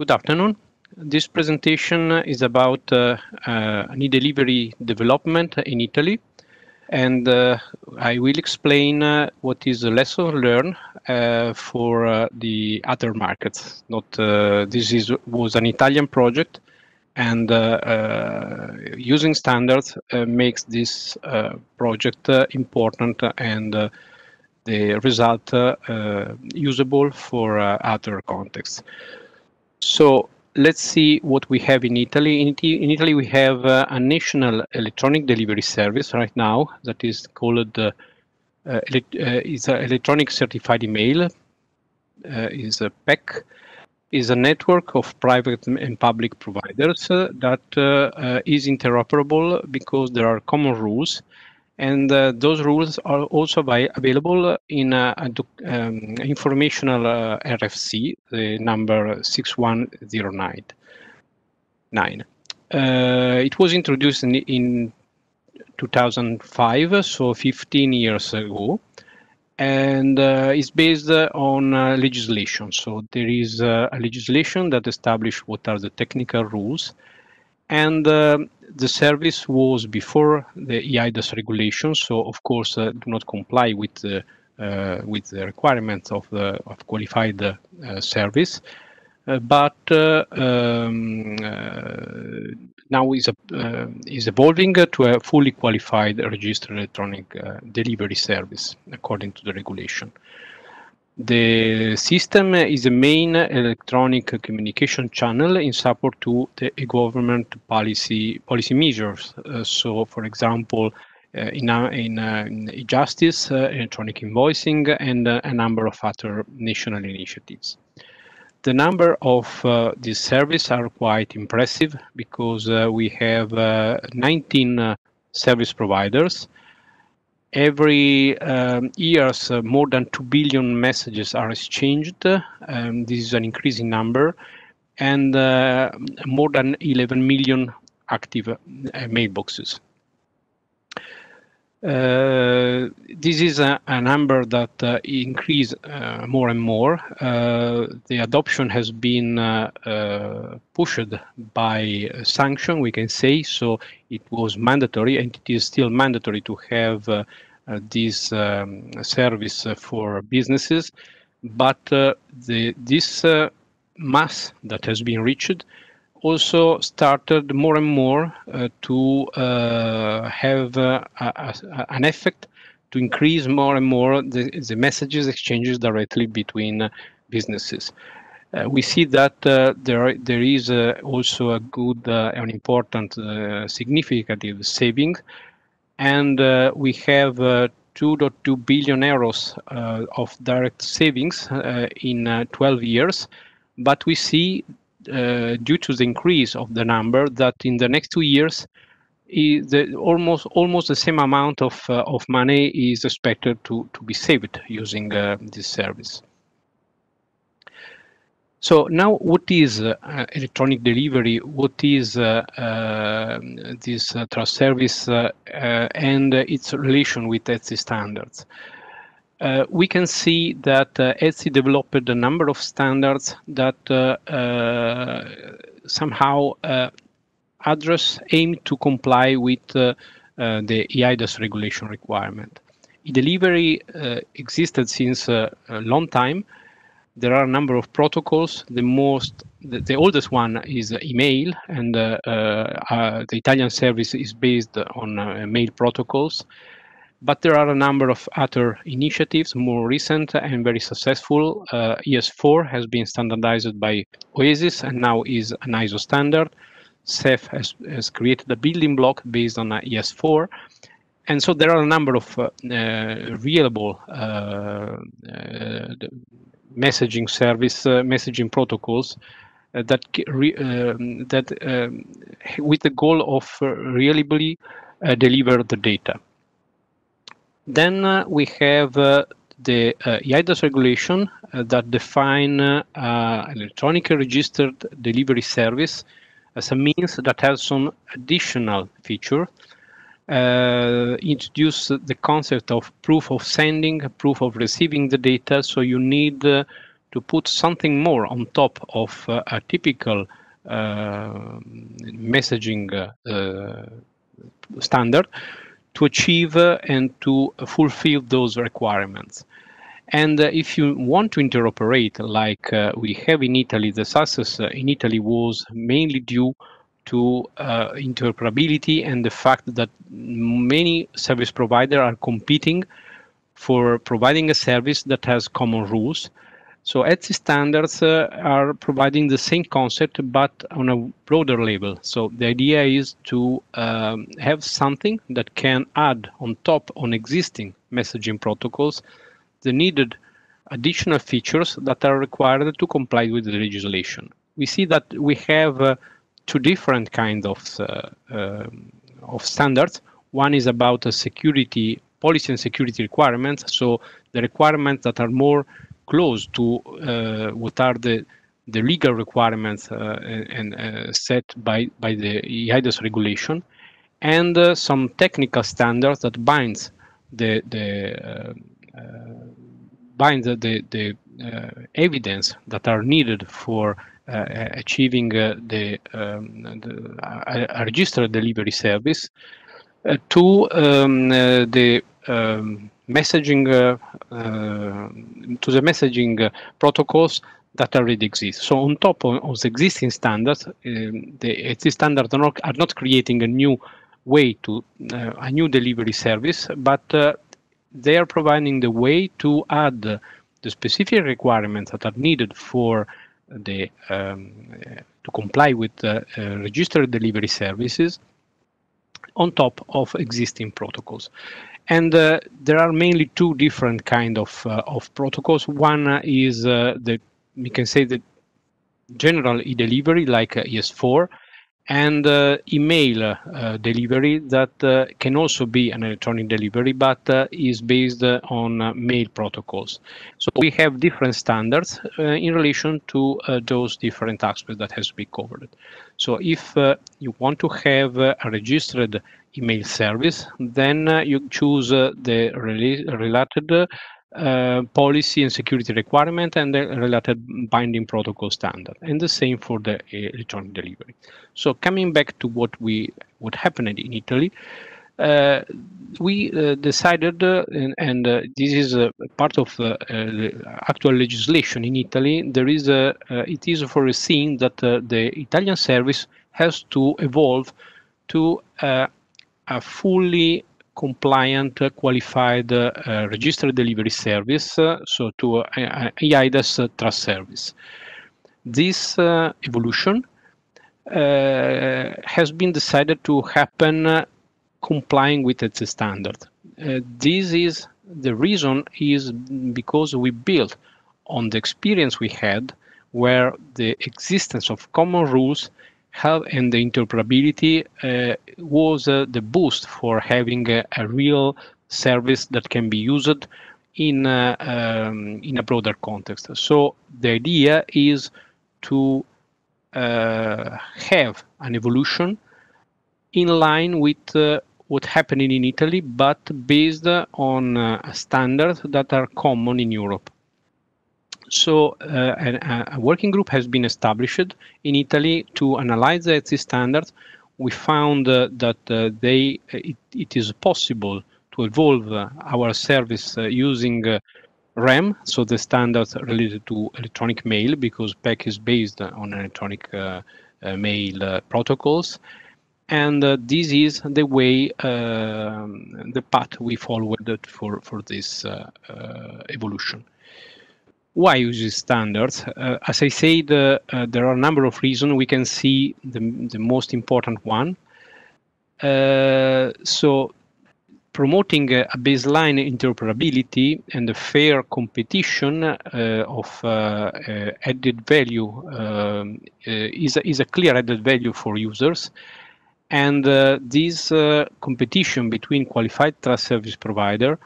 Good afternoon. This presentation is about an eDelivery development in Italy, and I will explain what is a lesson learned for the other markets. Was an Italian project, and using standards makes this project important and the result usable for other contexts. So let's see what we have in Italy. In Italy, we have a national electronic delivery service right now that is called is an electronic certified email, is a PEC, is a network of private and public providers that is interoperable because there are common rules. And those rules are also available in informational RFC, the number 61099. It was introduced in 2005, so 15 years ago, and is based on legislation. So there is a legislation that establishes what are the technical rules, and the service was before the eIDAS regulation, so of course do not comply with the requirements of qualified service, but now is evolving to a fully qualified registered electronic delivery service according to the regulation. The system is a main electronic communication channel in support to the government policy measures. So, for example, in e-justice, electronic invoicing, and a number of other national initiatives. The number of this service are quite impressive because we have 19 service providers. Every year, more than 2 billion messages are exchanged. This is an increasing number, and more than 11 million active mailboxes. This is a number that increases more and more. The adoption has been pushed by sanction, we can say. So it was mandatory, and it is still mandatory to have this service for businesses. But this mass that has been reached also started more and more to have an effect to increase more and more the messages exchanges directly between businesses. We see that there is also a good and important significant saving, and we have 2.2 billion euros of direct savings in 12 years, but we see due to the increase of the number that in the next 2 years almost the same amount of money is expected to be saved using this service. So now, what is electronic delivery? What is this trust service and its relation with ETSI standards? We can see that ETSI developed a number of standards that somehow aim to comply with the eIDAS regulation requirement. eDelivery existed since a long time. There are a number of protocols. The oldest one is email, and the Italian service is based on mail protocols. But there are a number of other initiatives, more recent and very successful. ES4 has been standardized by OASIS and now is an ISO standard. CEF has created a building block based on ES4. And so there are a number of reliable messaging service, messaging protocols that with the goal of reliably deliver the data. Then we have the eIDAS regulation that define electronic registered delivery service as a means that has some additional feature. Introduce the concept of proof of sending, proof of receiving the data. So you need to put something more on top of a typical messaging standard to achieve and to fulfill those requirements. And if you want to interoperate, like we have in Italy, the success in Italy was mainly due to interoperability and the fact that many service providers are competing for providing a service that has common rules. So ETSI standards are providing the same concept, but on a broader level. So the idea is to have something that can add on top on existing messaging protocols the needed additional features that are required to comply with the legislation. We see that we have two different kinds of standards. One is about security policy and security requirements, so the requirements that are more close to what are the legal requirements set by the eIDAS regulation, and some technical standards that binds the evidence that are needed for achieving a registered delivery service to the messaging protocols that already exist. So on top of the existing standards, the existing standards are not creating a new way to a new delivery service, but they are providing the way to add the specific requirements that are needed for the to comply with registered delivery services on top of existing protocols. And there are mainly two different kind of protocols. One is we can say the general eDelivery like ES4, and email delivery that can also be an electronic delivery, but is based on mail protocols. So we have different standards in relation to those different aspects that has to be covered. So if you want to have a registered email service, then you choose the related policy and security requirement and the related binding protocol standard, and the same for the electronic delivery. So coming back to what happened in Italy, we decided, and this is part of the actual legislation in Italy. There is it is foreseen that the Italian service has to evolve to a fully compliant, qualified registered delivery service, so to eIDAS trust service. This evolution has been decided to happen complying with its standard. This is the reason is because we built on the experience we had, where the existence of common rules and the interoperability was the boost for having a real service that can be used in a broader context. So the idea is to have an evolution in line with what happened in Italy, but based on standards that are common in Europe. So a working group has been established in Italy to analyze the ETSI standards. We found that it is possible to evolve our service using RAM, so the standards related to electronic mail, because PEC is based on electronic mail protocols. And this is the way, the path we followed for this evolution. Why use these standards? As I said, there are a number of reasons. We can see the most important one. So promoting a baseline interoperability and a fair competition of added value is a clear added value for users. And this competition between qualified trust service provider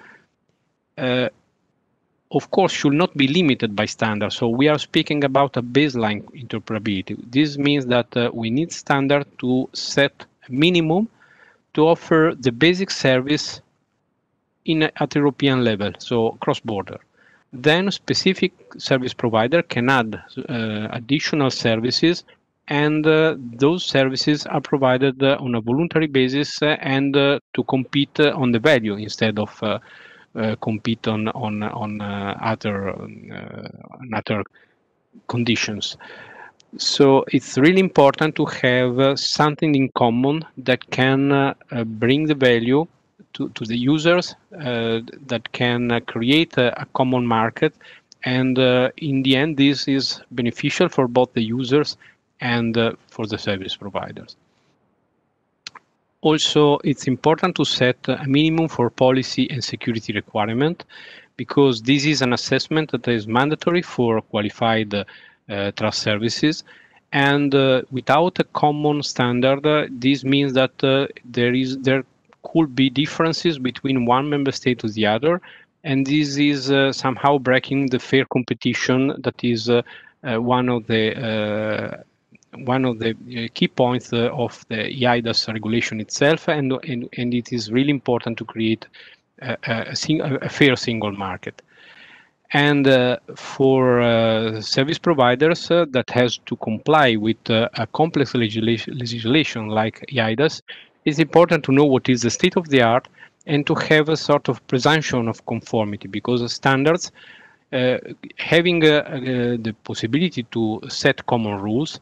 of course, should not be limited by standards. So we are speaking about a baseline interoperability. This means that we need standard to set a minimum to offer the basic service at European level, so cross-border. Then specific service provider can add additional services, and those services are provided on a voluntary basis and to compete on the value instead of compete on other conditions. So it's really important to have something in common that can bring the value to the users, that can create a common market. And in the end, this is beneficial for both the users and for the service providers. Also, it's important to set a minimum for policy and security requirement, because this is an assessment that is mandatory for qualified trust services. And without a common standard, this means that there could be differences between one member state to the other, and this is somehow breaking the fair competition that is one of the key points of the eIDAS regulation itself, and it is really important to create a fair single market. And for service providers that has to comply with a complex legislation like eIDAS, it's important to know what is the state of the art and to have a sort of presumption of conformity, because standards, having the possibility to set common rules,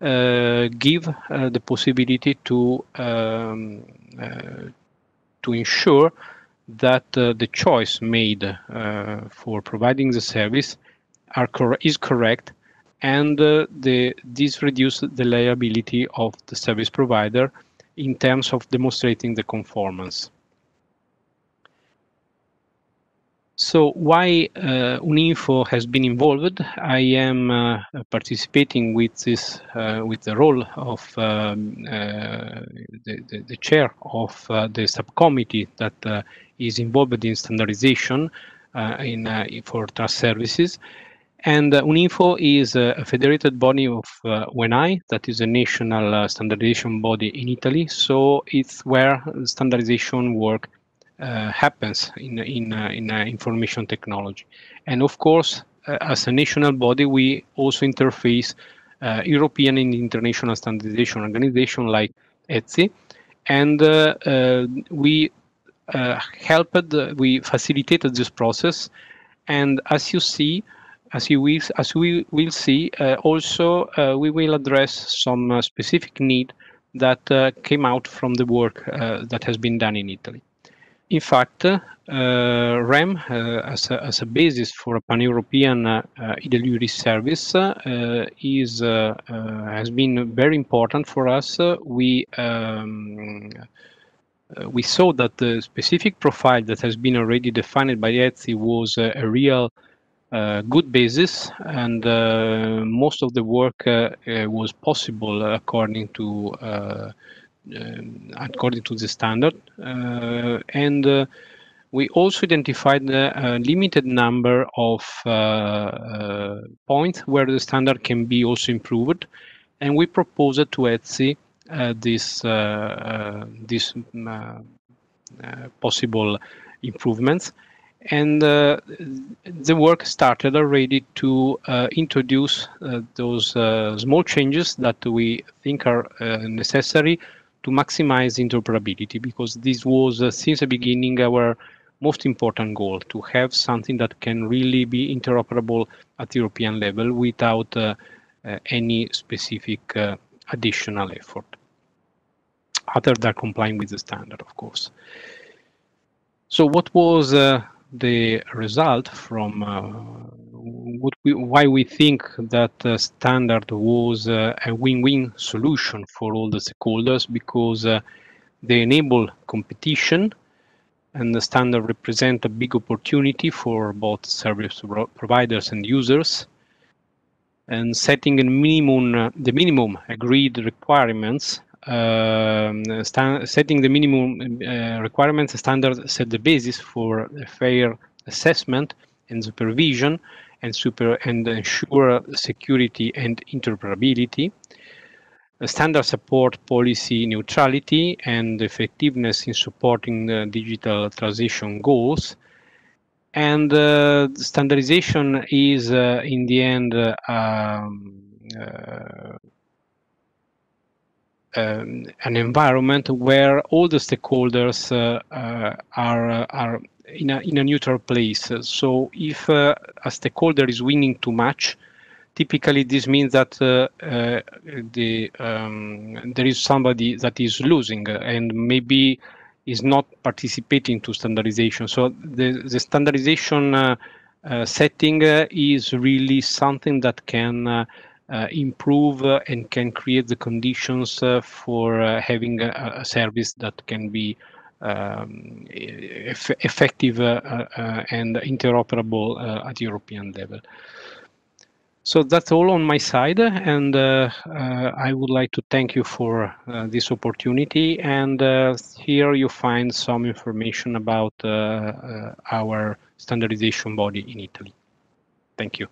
give the possibility to ensure that the choice made for providing the service is correct, and this reduces the liability of the service provider in terms of demonstrating the conformance. So why Unifor has been involved? I am participating with this with the role of the chair of the subcommittee that is involved in standardization for trust services. And Unifor is a federated body of WENI, that is a national standardization body in Italy. So it's where standardization work happens in information technology. And of course, as a national body, we also interface European and international standardization organizations like ETSI, and we we facilitated this process. And as we will see, also we will address some specific need that came out from the work that has been done in Italy. In fact, REM as a basis for a pan-European eDelivery service has been very important for us. We saw that the specific profile that has been already defined by ETSI was a real good basis, and most of the work was possible according to the standard, and we also identified a limited number of points where the standard can be also improved, and we proposed to ETSI this possible improvements. And the work started already to introduce those small changes that we think are necessary to maximize interoperability, because this was since the beginning our most important goal, to have something that can really be interoperable at the European level without any specific additional effort, other than complying with the standard, of course. So what was the result from why we think that standard was a win-win solution for all the stakeholders? Because they enable competition, and the standard represent a big opportunity for both service providers and users. And setting the minimum agreed requirements, setting the minimum requirements standard set the basis for a fair assessment and supervision, and ensure security and interoperability. The standard support policy neutrality and effectiveness in supporting the digital transition goals. And standardization is, in the end, an environment where all the stakeholders are in a neutral place. So if a stakeholder is winning too much, typically this means that there is somebody that is losing and maybe is not participating to standardization. So the standardization setting is really something that can improve and can create the conditions for having a service that can be effective and interoperable at European level. So that's all on my side, and I would like to thank you for this opportunity. And here you find some information about our standardization body in Italy. Thank you.